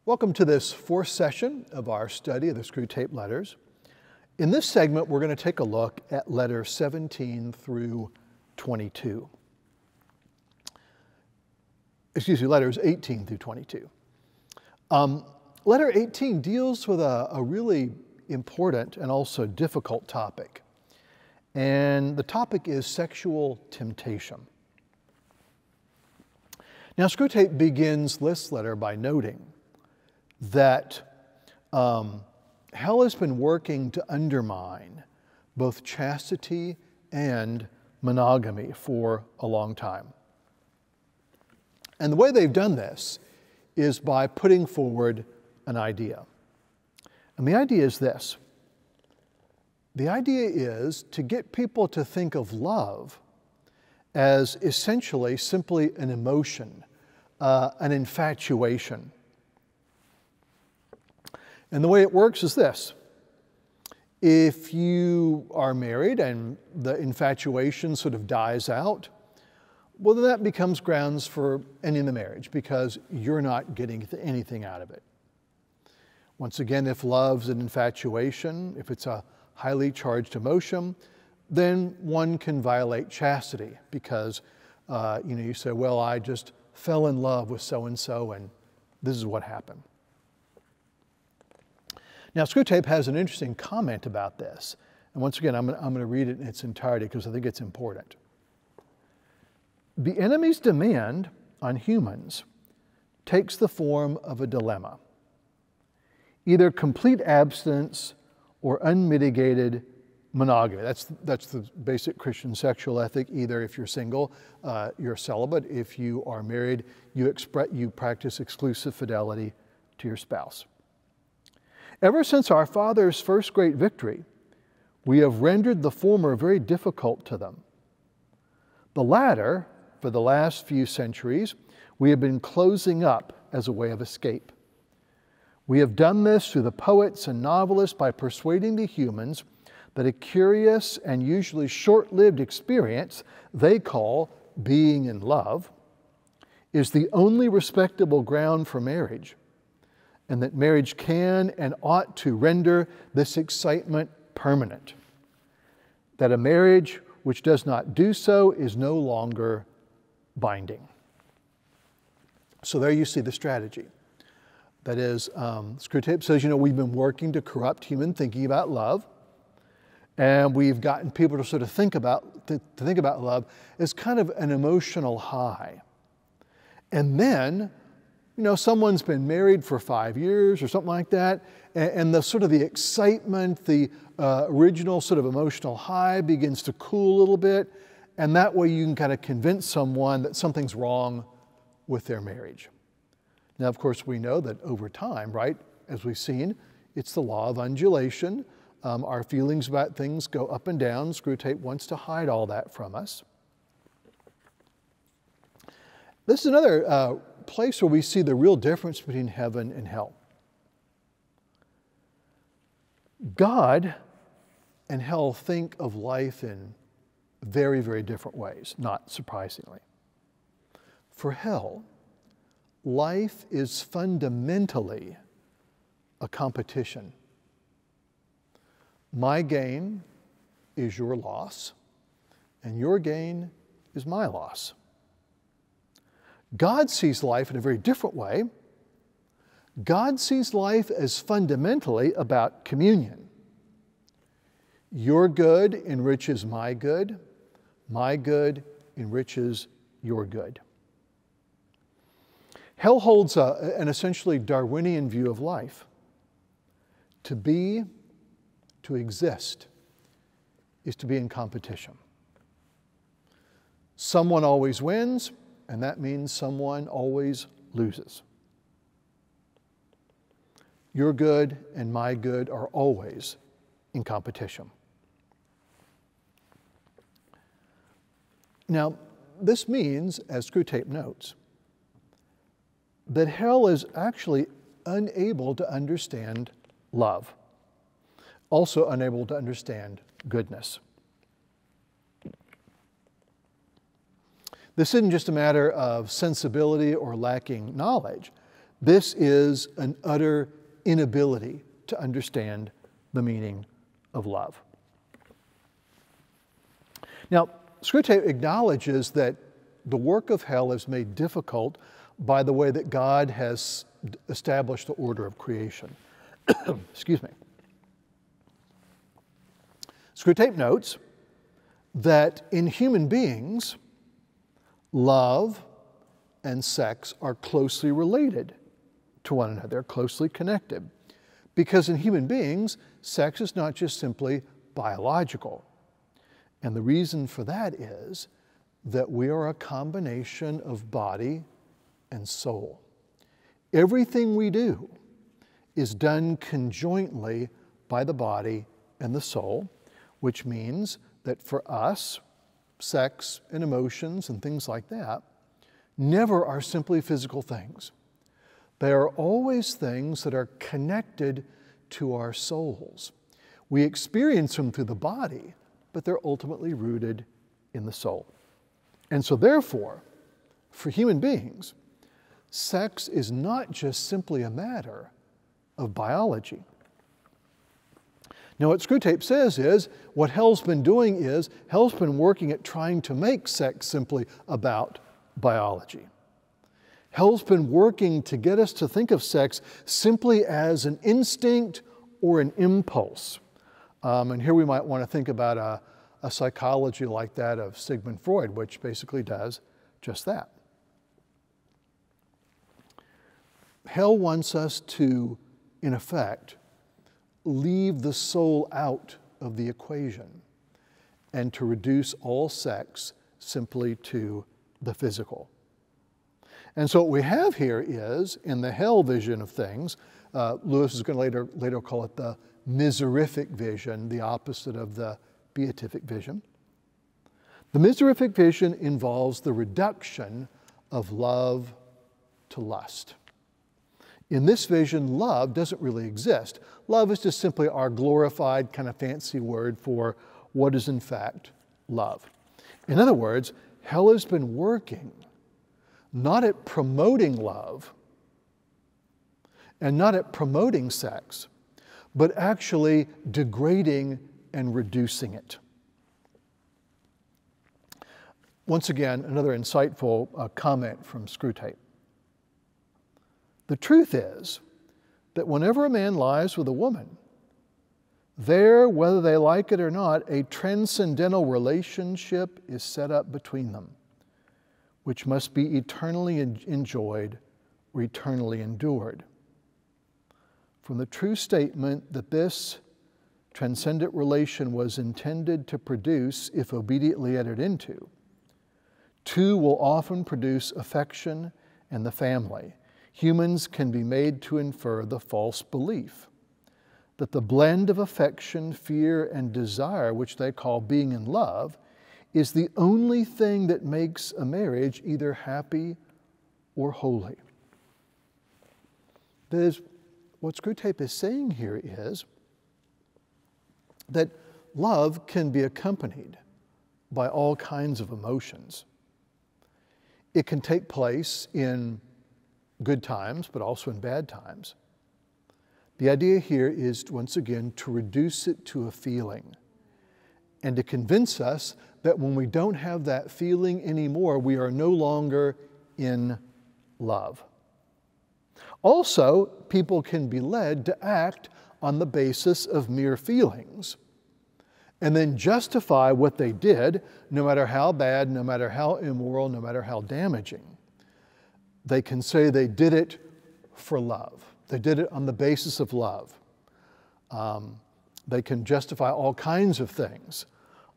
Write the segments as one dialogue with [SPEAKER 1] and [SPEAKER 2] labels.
[SPEAKER 1] Welcome to this fourth session of our study of the Screwtape Letters. In this segment, we're going to take a look at letters 17 through 22. Letters 18 through 22. Letter 18 deals with a really important and also difficult topic. And the topic is sexual temptation. Now, Screwtape begins this letter by noting that hell has been working to undermine both chastity and monogamy for a long time. And the way they've done this is by putting forward an idea. And the idea is this. The idea is to get people to think of love as essentially simply an emotion, an infatuation. And the way it works is this. If you are married and the infatuation sort of dies out, well, then that becomes grounds for ending the marriage because you're not getting anything out of it. Once again, if love's an infatuation, if it's a highly charged emotion, then one can violate chastity because, you say, well, I just fell in love with so-and-so and this is what happened. Now, Screwtape has an interesting comment about this. And once again, I'm going to read it in its entirety because I think it's important. The enemy's demand on humans takes the form of a dilemma. Either complete abstinence or unmitigated monogamy. That's the basic Christian sexual ethic. Either if you're single, you're celibate. If you are married, you practice exclusive fidelity to your spouse. Ever since our fathers' first great victory, we have rendered the former very difficult to them. The latter, for the last few centuries, we have been closing up as a way of escape. We have done this through the poets and novelists by persuading the humans that a curious and usually short-lived experience they call being in love is the only respectable ground for marriage, and that marriage can and ought to render this excitement permanent. That a marriage which does not do so is no longer binding. So there you see the strategy. That is, Screwtape says, we've been working to corrupt human thinking about love, and we've gotten people to sort of think about love as kind of an emotional high. And then, someone's been married for 5 years or something like that, and the sort of the excitement, the original sort of emotional high begins to cool a little bit, and that way you can kind of convince someone that something's wrong with their marriage. Now, of course, we know that over time, right, as we've seen, it's the law of undulation. Our feelings about things go up and down. Screwtape wants to hide all that from us. This is another place where we see the real difference between heaven and hell. God and hell think of life in very, very different ways, not surprisingly. For hell, life is fundamentally a competition. My gain is your loss, and your gain is my loss. God sees life in a very different way. God sees life as fundamentally about communion. Your good enriches my good enriches your good. Hell holds an essentially Darwinian view of life. To be, to exist, is to be in competition. Someone always wins, and that means someone always loses. Your good and my good are always in competition. Now, this means, as Screwtape notes, that hell is actually unable to understand love, also unable to understand goodness. This isn't just a matter of sensibility or lacking knowledge. This is an utter inability to understand the meaning of love. Now, Screwtape acknowledges that the work of hell is made difficult by the way that God has established the order of creation. Excuse me. Screwtape notes that in human beings, love and sex are closely related to one another. They're closely connected. Because in human beings, sex is not just simply biological. And the reason for that is that we are a combination of body and soul. Everything we do is done conjointly by the body and the soul, which means that for us, sex and emotions and things like that never are simply physical things. They are always things that are connected to our souls. We experience them through the body, but they're ultimately rooted in the soul. And so therefore, for human beings, sex is not just simply a matter of biology. Now what Screwtape says is, what hell's been doing is, hell's been working at trying to make sex simply about biology. Hell's been working to get us to think of sex simply as an instinct or an impulse. And here we might want to think about a psychology like that of Sigmund Freud, which basically does just that. Hell wants us to, in effect, leave the soul out of the equation and to reduce all sex simply to the physical. And so what we have here is, in the hell vision of things, Lewis is going to later call it the Miserific Vision, the opposite of the Beatific Vision. The Miserific Vision involves the reduction of love to lust. In this vision, love doesn't really exist. Love is just simply our glorified kind of fancy word for what is in fact love. In other words, hell has been working not at promoting love and not at promoting sex, but actually degrading and reducing it. Once again, another insightful comment from Screwtape. The truth is that whenever a man lies with a woman, there, whether they like it or not, a transcendental relationship is set up between them, which must be eternally enjoyed or eternally endured. From the true statement that this transcendent relation was intended to produce, if obediently entered into, two will often produce affection and the family. Humans can be made to infer the false belief that the blend of affection, fear, and desire, which they call being in love, is the only thing that makes a marriage either happy or holy. That is, what Screwtape is saying here is that love can be accompanied by all kinds of emotions. It can take place in good times, but also in bad times. The idea here is, once again, to reduce it to a feeling and to convince us that when we don't have that feeling anymore, we are no longer in love. Also, people can be led to act on the basis of mere feelings and then justify what they did, no matter how bad, no matter how immoral, no matter how damaging. They can say they did it for love. They did it on the basis of love. They can justify all kinds of things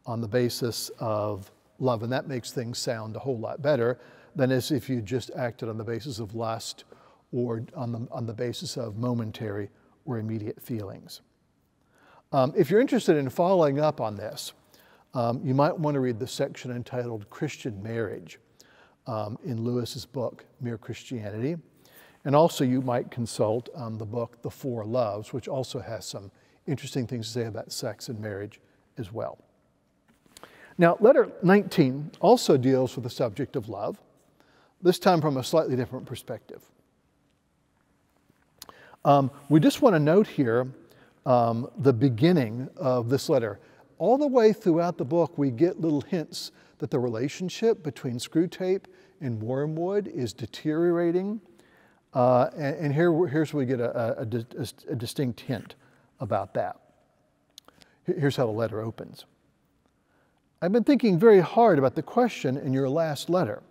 [SPEAKER 1] on the basis of love, and that makes things sound a whole lot better than as if you just acted on the basis of lust or on the basis of momentary or immediate feelings. If you're interested in following up on this, you might want to read the section entitled Christian Marriage in Lewis's book, Mere Christianity. And also you might consult the book, The Four Loves, which also has some interesting things to say about sex and marriage as well. Now, letter 19 also deals with the subject of love, this time from a slightly different perspective. We just want to note here the beginning of this letter. All the way throughout the book, we get little hints that the relationship between Screwtape and Wormwood is deteriorating. And here's where we get a distinct hint about that. Here's how the letter opens. I've been thinking very hard about the question in your last letter.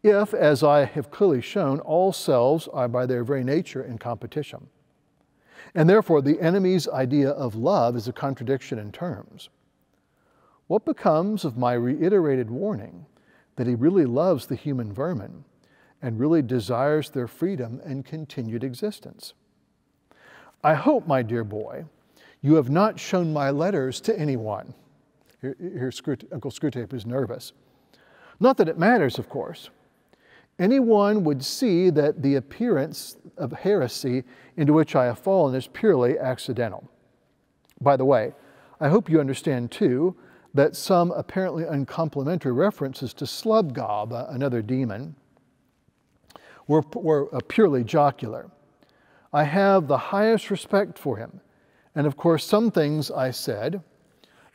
[SPEAKER 1] If, as I have clearly shown, all selves are by their very nature in competition, and therefore the enemy's idea of love is a contradiction in terms, what becomes of my reiterated warning that he really loves the human vermin and really desires their freedom and continued existence? I hope, my dear boy, you have not shown my letters to anyone. Here Uncle Screwtape is nervous. Not that it matters, of course. Anyone would see that the appearance of heresy into which I have fallen is purely accidental. By the way, I hope you understand, too, that some apparently uncomplimentary references to Slubgob, another demon, were purely jocular. I have the highest respect for him. And of course, some things I said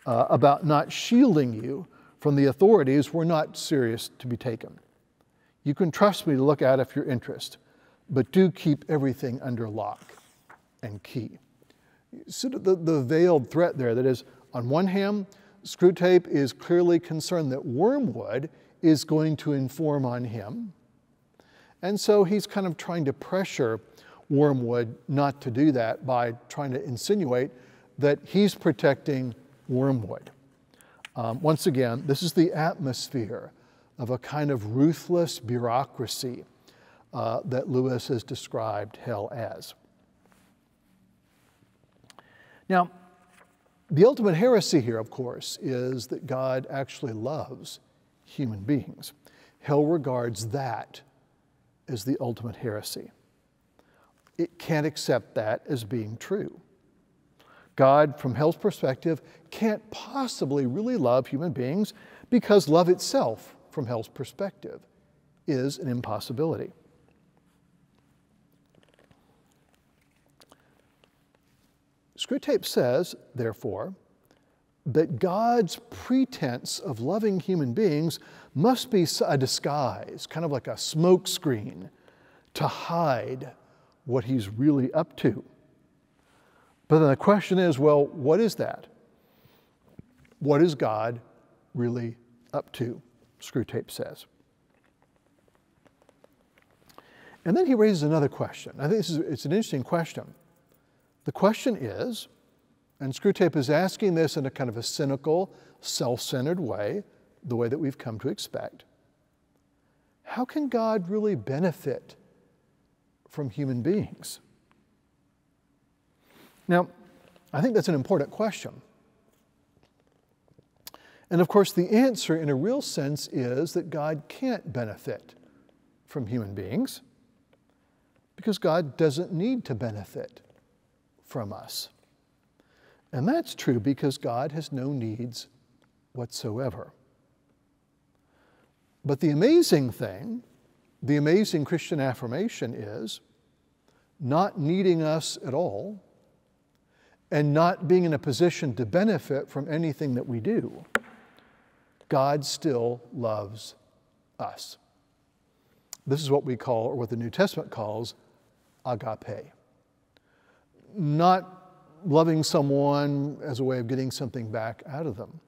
[SPEAKER 1] about not shielding you from the authorities were not serious to be taken. You can trust me to look out if you're interested, but do keep everything under lock and key. So the veiled threat there, that is, on one hand, Screwtape is clearly concerned that Wormwood is going to inform on him. And so he's kind of trying to pressure Wormwood not to do that by trying to insinuate that he's protecting Wormwood. Once again, this is the atmosphere of a kind of ruthless bureaucracy that Lewis has described hell as. Now, the ultimate heresy here, of course, is that God actually loves human beings. Hell regards that as the ultimate heresy. It can't accept that as being true. God, from hell's perspective, can't possibly really love human beings because love itself, from hell's perspective, is an impossibility. Screwtape says, therefore, that God's pretense of loving human beings must be a disguise, kind of like a smoke screen, to hide what he's really up to. But then the question is, well, what is that? What is God really up to? Screwtape says. And then he raises another question. I think it's an interesting question. The question is, and Screwtape is asking this in a kind of a cynical, self-centered way, the way that we've come to expect. How can God really benefit from human beings? Now, I think that's an important question. And of course, the answer in a real sense is that God can't benefit from human beings because God doesn't need to benefit from us. And that's true because God has no needs whatsoever. But the amazing thing, the amazing Christian affirmation is not needing us at all and not being in a position to benefit from anything that we do, God still loves us. This is what we call, or what the New Testament calls, agape. Not loving someone as a way of getting something back out of them,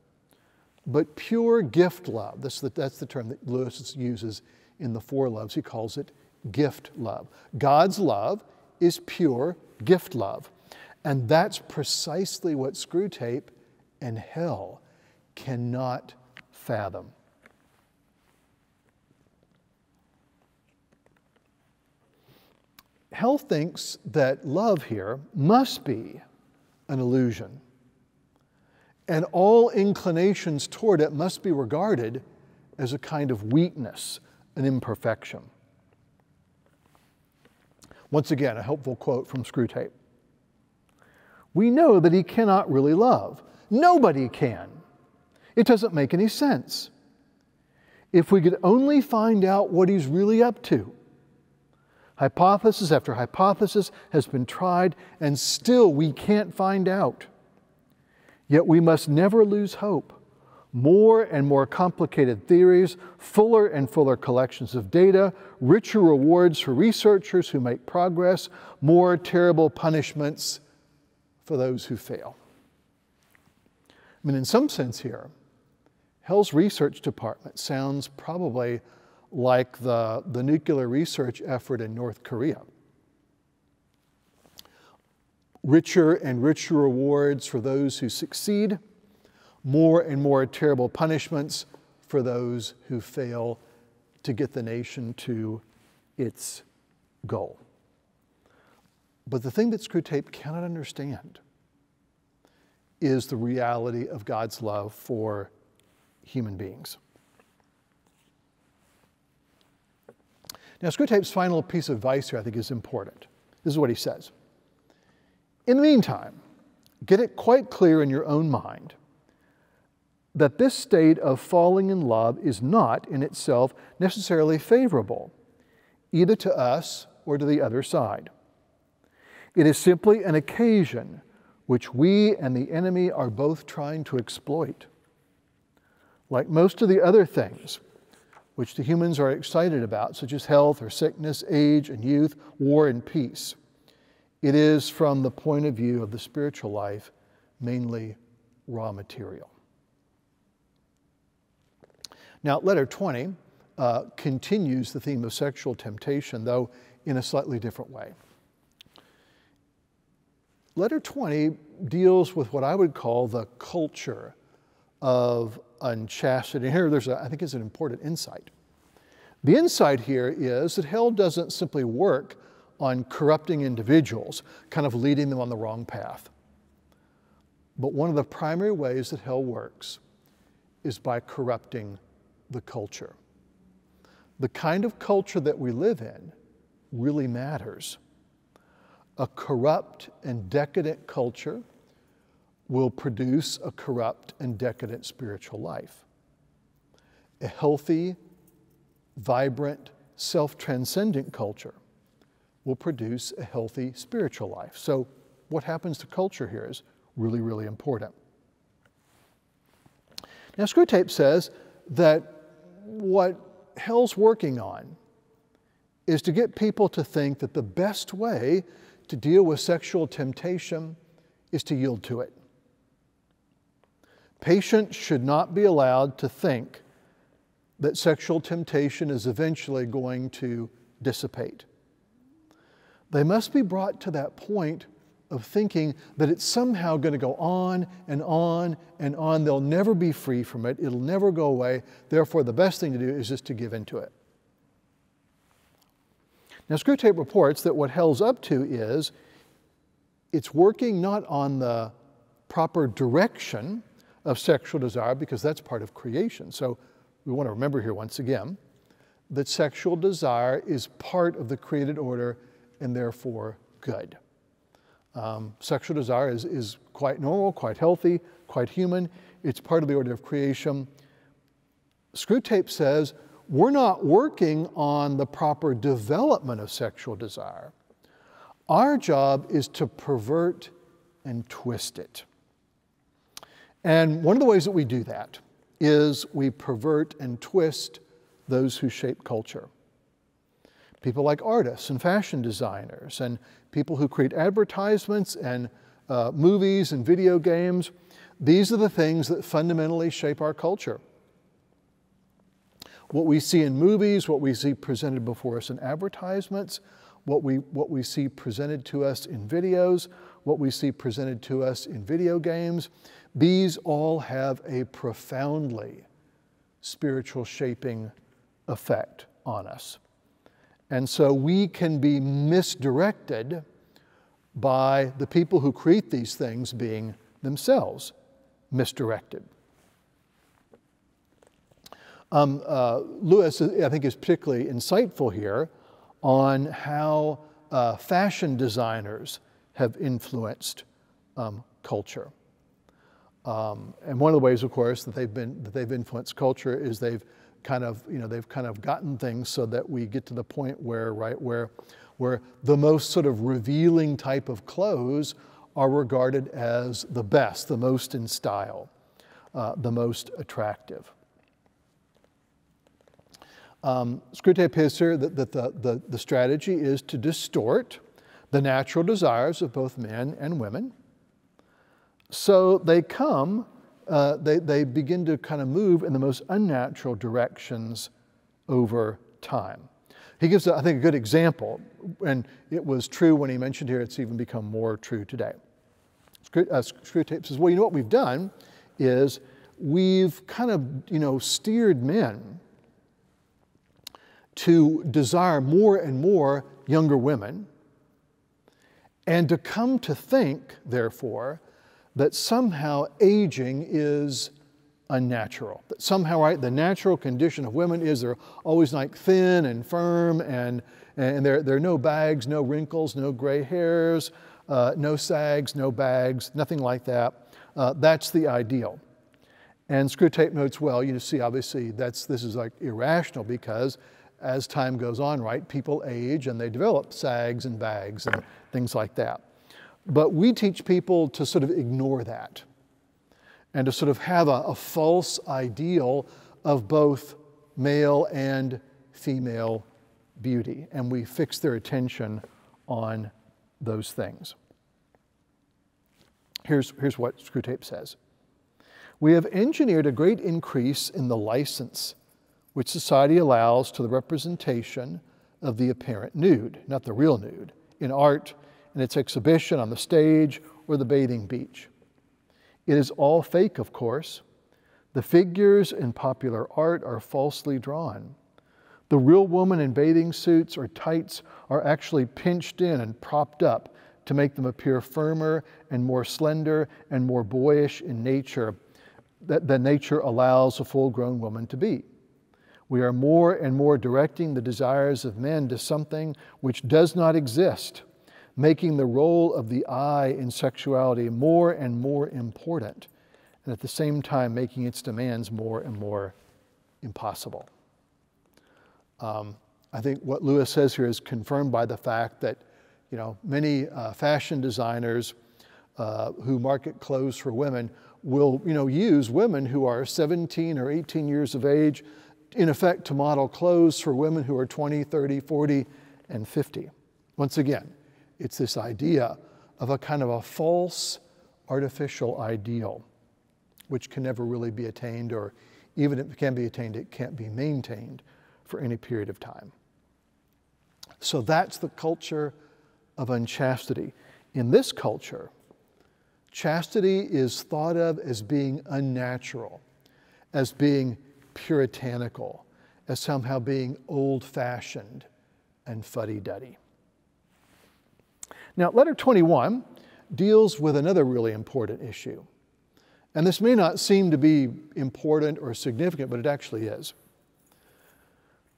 [SPEAKER 1] but pure gift love. That's the term that Lewis uses in the Four Loves. He calls it gift love. God's love is pure gift love. And that's precisely what Screwtape and hell cannot fathom. Hell thinks that love here must be an illusion, and all inclinations toward it must be regarded as a kind of weakness, an imperfection. Once again, a helpful quote from Screwtape. We know that he cannot really love. Nobody can. It doesn't make any sense. If we could only find out what he's really up to, Hypothesis after hypothesis has been tried, and still we can't find out. Yet we must never lose hope. More and more complicated theories, fuller and fuller collections of data, richer rewards for researchers who make progress, more terrible punishments for those who fail. I mean, in some sense here, hell's research department sounds probably like the nuclear research effort in North Korea. Richer and richer rewards for those who succeed, more and more terrible punishments for those who fail to get the nation to its goal. But the thing that Screwtape cannot understand is the reality of God's love for human beings. Now, Screwtape's final piece of advice here I think is important. This is what he says. In the meantime, get it quite clear in your own mind that this state of falling in love is not in itself necessarily favorable, either to us or to the other side. It is simply an occasion which we and the enemy are both trying to exploit. Like most of the other things which the humans are excited about, such as health or sickness, age and youth, war and peace, it is from the point of view of the spiritual life mainly raw material. Now, letter 20 continues the theme of sexual temptation, though in a slightly different way. Letter 20 deals with what I would call the culture of unchastity. And here I think is an important insight. The insight here is that hell doesn't simply work on corrupting individuals, kind of leading them on the wrong path. But one of the primary ways that hell works is by corrupting the culture. The kind of culture that we live in really matters. A corrupt and decadent culture will produce a corrupt and decadent spiritual life. A healthy, vibrant, self-transcendent culture will produce a healthy spiritual life. So what happens to culture here is really, really important. Now, Screwtape says that what hell's working on is to get people to think that the best way to deal with sexual temptation is to yield to it. Patients should not be allowed to think that sexual temptation is eventually going to dissipate. They must be brought to that point of thinking that it's somehow going to go on and on and on. They'll never be free from it. It'll never go away. Therefore, the best thing to do is just to give into it. Now, Screwtape reports that what hell's up to is it's working not on the proper direction of sexual desire, because that's part of creation. So we want to remember here once again that sexual desire is part of the created order and therefore good. Sexual desire is quite normal, quite healthy, quite human. It's part of the order of creation. Screwtape says we're not working on the proper development of sexual desire. Our job is to pervert and twist it. And one of the ways that we do that is we pervert and twist those who shape culture. People like artists and fashion designers and people who create advertisements and movies and video games. These are the things that fundamentally shape our culture. What we see in movies, what we see presented before us in advertisements, what we see presented to us in videos, what we see presented to us in video games, these all have a profoundly spiritual shaping effect on us. And so we can be misdirected by the people who create these things being themselves misdirected. Lewis, I think, is particularly insightful here on how fashion designers have influenced culture. And one of the ways, of course, that they've influenced culture is they've kind of gotten things so that we get to the point where where the most sort of revealing type of clothes are regarded as the best, the most in style, the most attractive. Screwtape has here that the strategy is to distort the natural desires of both men and women. So they begin to kind of move in the most unnatural directions over time. He gives, I think, a good example, and it was true when he mentioned here, it's even become more true today. Screwtape says, well, you know what we've done is we've kind of, steered men to desire more and more younger women, and to come to think, therefore, that somehow aging is unnatural. That somehow, right, the natural condition of women is they're always like thin and firm, and there are no bags, no wrinkles, no gray hairs, no sags, no bags, nothing like that. That's the ideal. And Screwtape notes, well, you see, obviously, this is like irrational, because as time goes on, right, people age and they develop sags and bags and things like that. But we teach people to sort of ignore that and to sort of have a false ideal of both male and female beauty. And we fix their attention on those things. Here's what Screwtape says. We have engineered a great increase in the license which society allows to the representation of the apparent nude, not the real nude, in art, in its exhibition on the stage or the bathing beach. It is all fake, of course. The figures in popular art are falsely drawn. The real woman in bathing suits or tights are actually pinched in and propped up to make them appear firmer and more slender and more boyish in nature than nature allows a full-grown woman to be. We are more and more directing the desires of men to something which does not exist, making the role of the eye in sexuality more and more important, and at the same time making its demands more and more impossible. I think what Lewis says here is confirmed by the fact that, many fashion designers who market clothes for women will, use women who are 17 or 18 years of age, in effect, to model clothes for women who are 20, 30, 40, and 50. Once again, it's this idea of a kind of a false, artificial ideal, which can never really be attained, or even if it can be attained, it can't be maintained for any period of time. So that's the culture of unchastity. In this culture, chastity is thought of as being unnatural, as being puritanical, as somehow being old-fashioned and fuddy-duddy. Now, letter 21 deals with another really important issue. And this may not seem to be important or significant, but it actually is.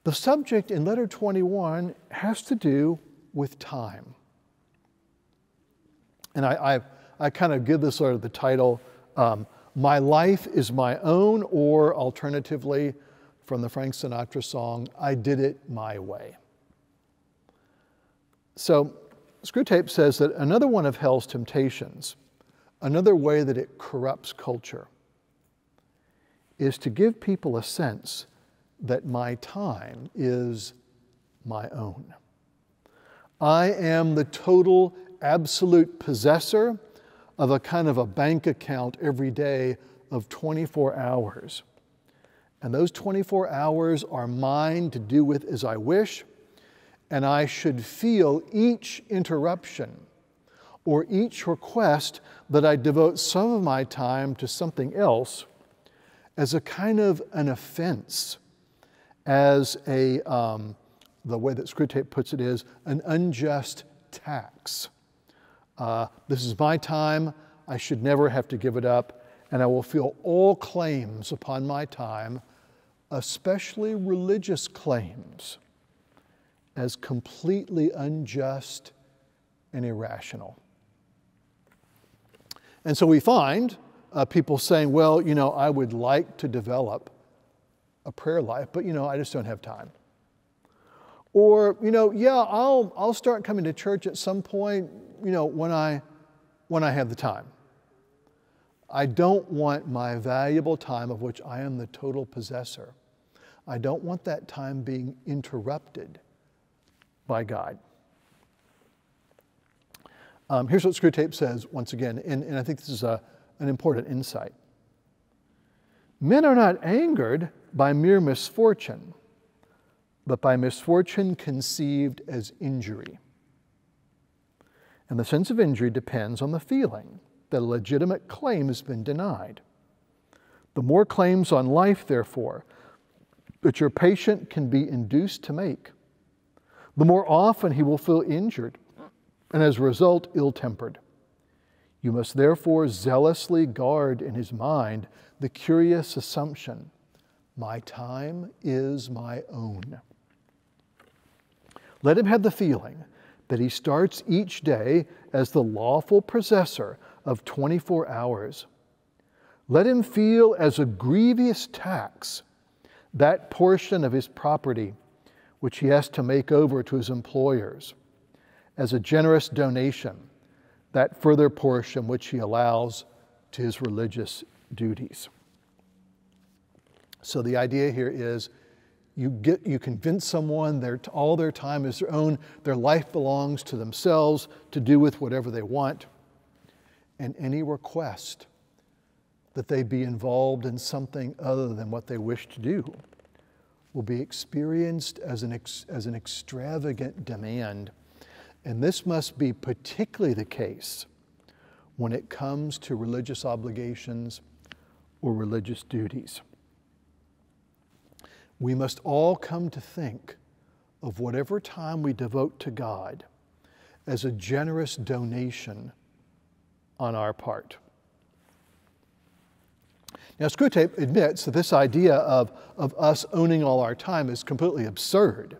[SPEAKER 1] The subject in letter 21 has to do with time. And I kind of give this sort of the title, My Life is My Own, or alternatively, from the Frank Sinatra song, I Did It My Way. So Screwtape says that another one of hell's temptations, another way that it corrupts culture, is to give people a sense that my time is my own. I am the total, absolute possessor of a kind of a bank account every day of 24 hours. And those 24 hours are mine to do with as I wish, and I should feel each interruption or each request that I devote some of my time to something else as a kind of an offense, as a, the way that Screwtape puts it is, an unjust tax. This is my time, I should never have to give it up, and I will feel all claims upon my time, especially religious claims, as completely unjust and irrational. And so we find people saying, well, I would like to develop a prayer life, but I just don't have time. Or, yeah, I'll start coming to church at some point, when I have the time. I don't want my valuable time, of which I am the total possessor, I don't want that time being interrupted by God. Here's what Screwtape says once again, and I think this is an important insight. Men are not angered by mere misfortune, but by misfortune conceived as injury. And the sense of injury depends on the feeling that a legitimate claim has been denied. The more claims on life, therefore, that your patient can be induced to make, the more often he will feel injured and as a result ill-tempered. You must therefore zealously guard in his mind the curious assumption, my time is my own. Let him have the feeling that he starts each day as the lawful possessor of 24 hours. Let him feel as a grievous tax that portion of his property which he has to make over to his employers, as a generous donation that further portion which he allows to his religious duties. So the idea here is you convince someone all their time is their own, their life belongs to themselves to do with whatever they want, and any request that they be involved in something other than what they wish to do will be experienced as an extravagant demand. And this must be particularly the case when it comes to religious obligations or religious duties. We must all come to think of whatever time we devote to God as a generous donation on our part. Now, Screwtape admits that this idea of us owning all our time is completely absurd.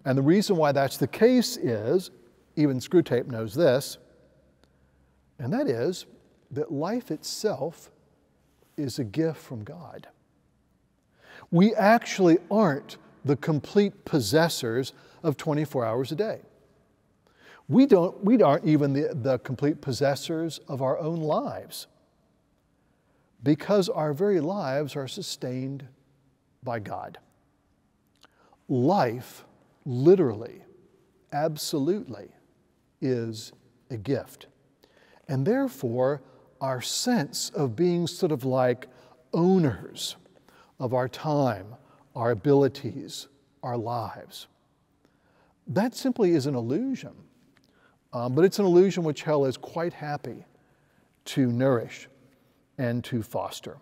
[SPEAKER 1] And the reason why that's the case is, even Screwtape knows this, and that is that life itself is a gift from God. We actually aren't the complete possessors of 24 hours a day. We aren't even the complete possessors of our own lives, because our very lives are sustained by God. Life, literally, absolutely, is a gift. And therefore, our sense of being sort of like owners of our time, our abilities, our lives, that simply is an illusion. But it's an illusion which hell is quite happy to nourish and to foster.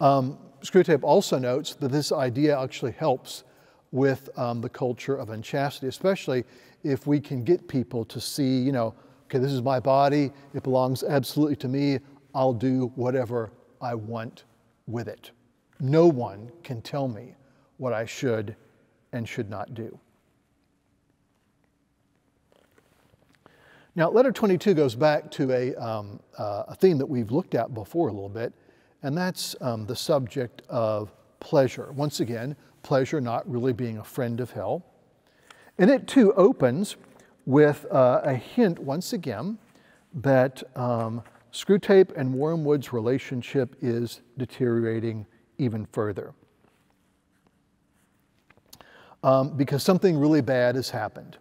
[SPEAKER 1] Screwtape also notes that this idea actually helps with the culture of unchastity, especially if we can get people to see, okay, this is my body, it belongs absolutely to me, I'll do whatever I want with it. No one can tell me what I should and should not do. Now, letter 22 goes back to a theme that we've looked at before a little bit, and that's the subject of pleasure. Once again, pleasure not really being a friend of hell. And it too opens with a hint, once again, that Screwtape and Wormwood's relationship is deteriorating even further. Because something really bad has happened.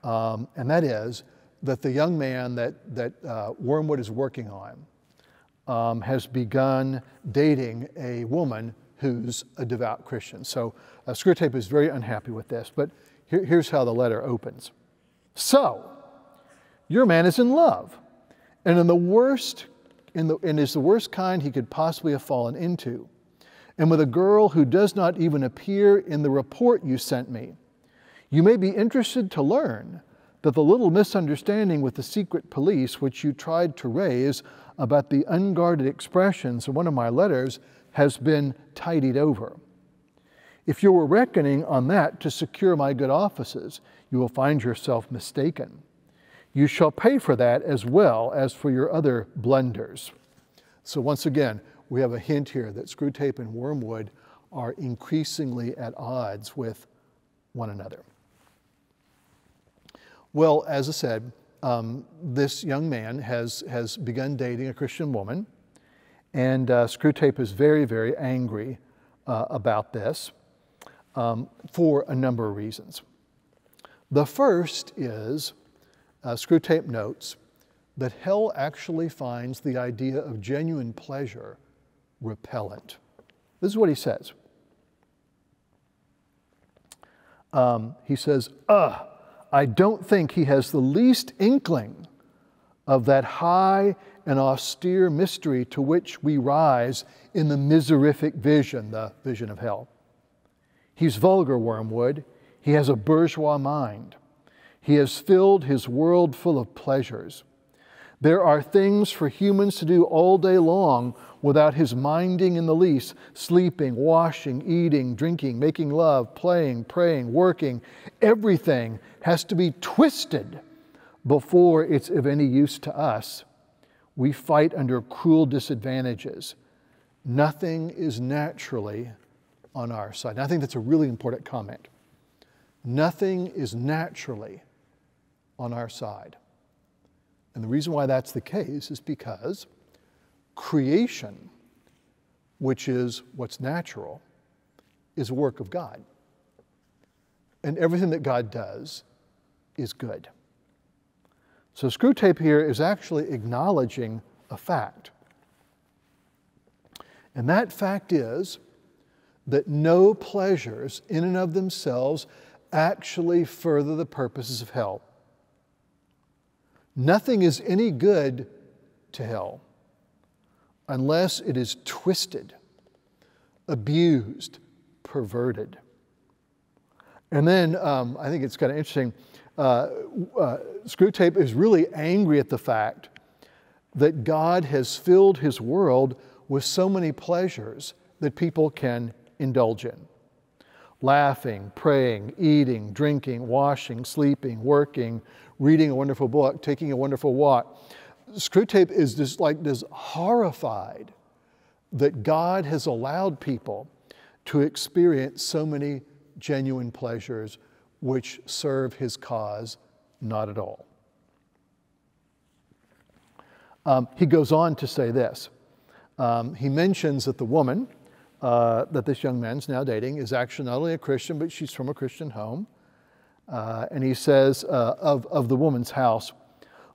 [SPEAKER 1] And that is that the young man that Wormwood is working on has begun dating a woman who's a devout Christian. So Screwtape is very unhappy with this, but here's how the letter opens. So, your man is in love, and is the worst kind he could possibly have fallen into, and with a girl who does not even appear in the report you sent me. You may be interested to learn that the little misunderstanding with the secret police which you tried to raise about the unguarded expressions in one of my letters has been tidied over. If you were reckoning on that to secure my good offices, you will find yourself mistaken. You shall pay for that as well as for your other blunders. So once again, we have a hint here that Screwtape and Wormwood are increasingly at odds with one another. Well, as I said, this young man has begun dating a Christian woman, and Screwtape is very, very angry about this for a number of reasons. The first is, Screwtape notes that hell actually finds the idea of genuine pleasure repellent. This is what he says. He says, I don't think he has the least inkling of that high and austere mystery to which we rise in the Miserific Vision, the vision of hell. He's vulgar, Wormwood. He has a bourgeois mind. He has filled his world full of pleasures. There are things for humans to do all day long without his minding in the least: sleeping, washing, eating, drinking, making love, playing, praying, working. Everything has to be twisted before it's of any use to us. We fight under cruel disadvantages. Nothing is naturally on our side. And I think that's a really important comment. Nothing is naturally on our side. And the reason why that's the case is because creation, which is what's natural, is a work of God. And everything that God does is good. So Screwtape here is actually acknowledging a fact. And that fact is that no pleasures in and of themselves actually further the purposes of hell. Nothing is any good to hell unless it is twisted, abused, perverted. And then I think it's kind of interesting, Screwtape is really angry at the fact that God has filled his world with so many pleasures that people can indulge in. Laughing, praying, eating, drinking, washing, sleeping, working, reading a wonderful book, taking a wonderful walk. Screwtape is just like this horrified that God has allowed people to experience so many genuine pleasures which serve his cause not at all. He goes on to say this. He mentions that the woman that this young man's now dating is actually not only a Christian, but she's from a Christian home. And he says of the woman's house,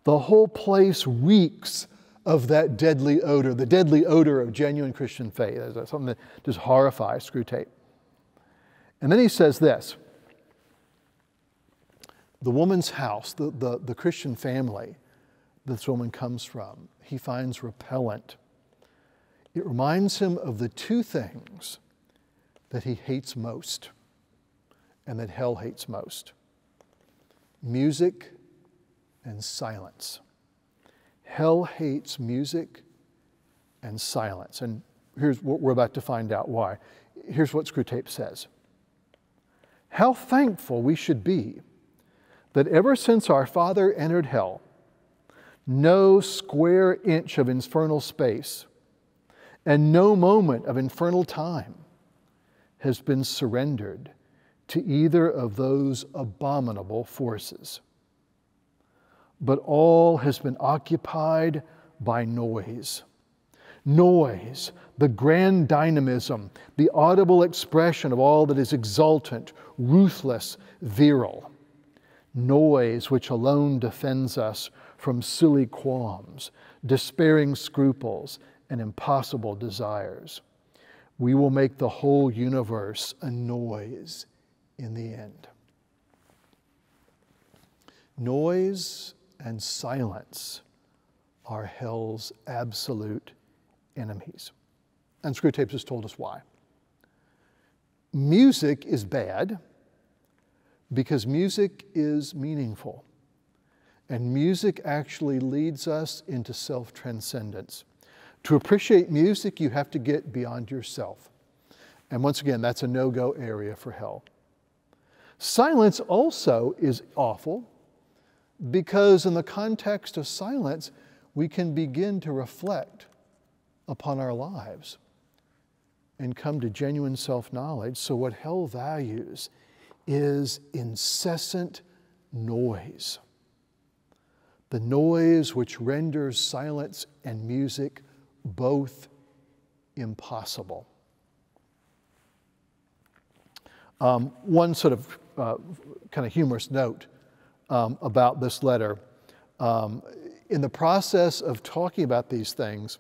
[SPEAKER 1] the whole place reeks of that deadly odor, the deadly odor of genuine Christian faith. That's something that just horrifies Screwtape. And then he says this, the woman's house, the Christian family this woman comes from, he finds repellent. It reminds him of the two things that he hates most and that hell hates most: music and silence. Hell hates music and silence. And here's what we're about to find out why. Here's what Screwtape says. How thankful we should be that ever since our Father entered hell, no square inch of infernal space and no moment of infernal time has been surrendered to either of those abominable forces. But all has been occupied by noise. Noise, the grand dynamism, the audible expression of all that is exultant, ruthless, virile. Noise which alone defends us from silly qualms, despairing scruples, and impossible desires. We will make the whole universe a noise in the end. Noise and silence are hell's absolute enemies. And Screwtape has told us why. Music is bad because music is meaningful. And music actually leads us into self-transcendence. To appreciate music, you have to get beyond yourself. And once again, that's a no-go area for hell. Silence also is awful because in the context of silence, we can begin to reflect upon our lives. and come to genuine self-knowledge. So what hell values is incessant noise. The noise which renders silence and music both impossible. One sort of kind of humorous note about this letter. In the process of talking about these things,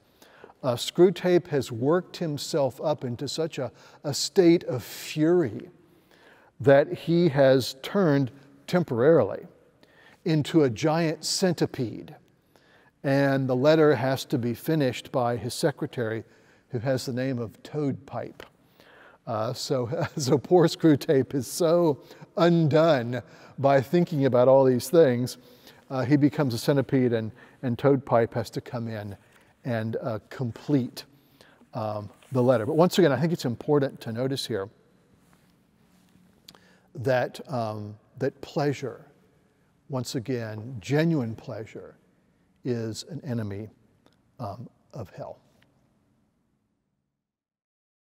[SPEAKER 1] Screwtape has worked himself up into such a state of fury that he has turned temporarily into a giant centipede. And the letter has to be finished by his secretary, who has the name of Toadpipe. So poor Screwtape is so undone by thinking about all these things, he becomes a centipede, and Toadpipe has to come in and complete the letter. But once again, I think it's important to notice here that, that pleasure, once again, genuine pleasure, is an enemy of hell.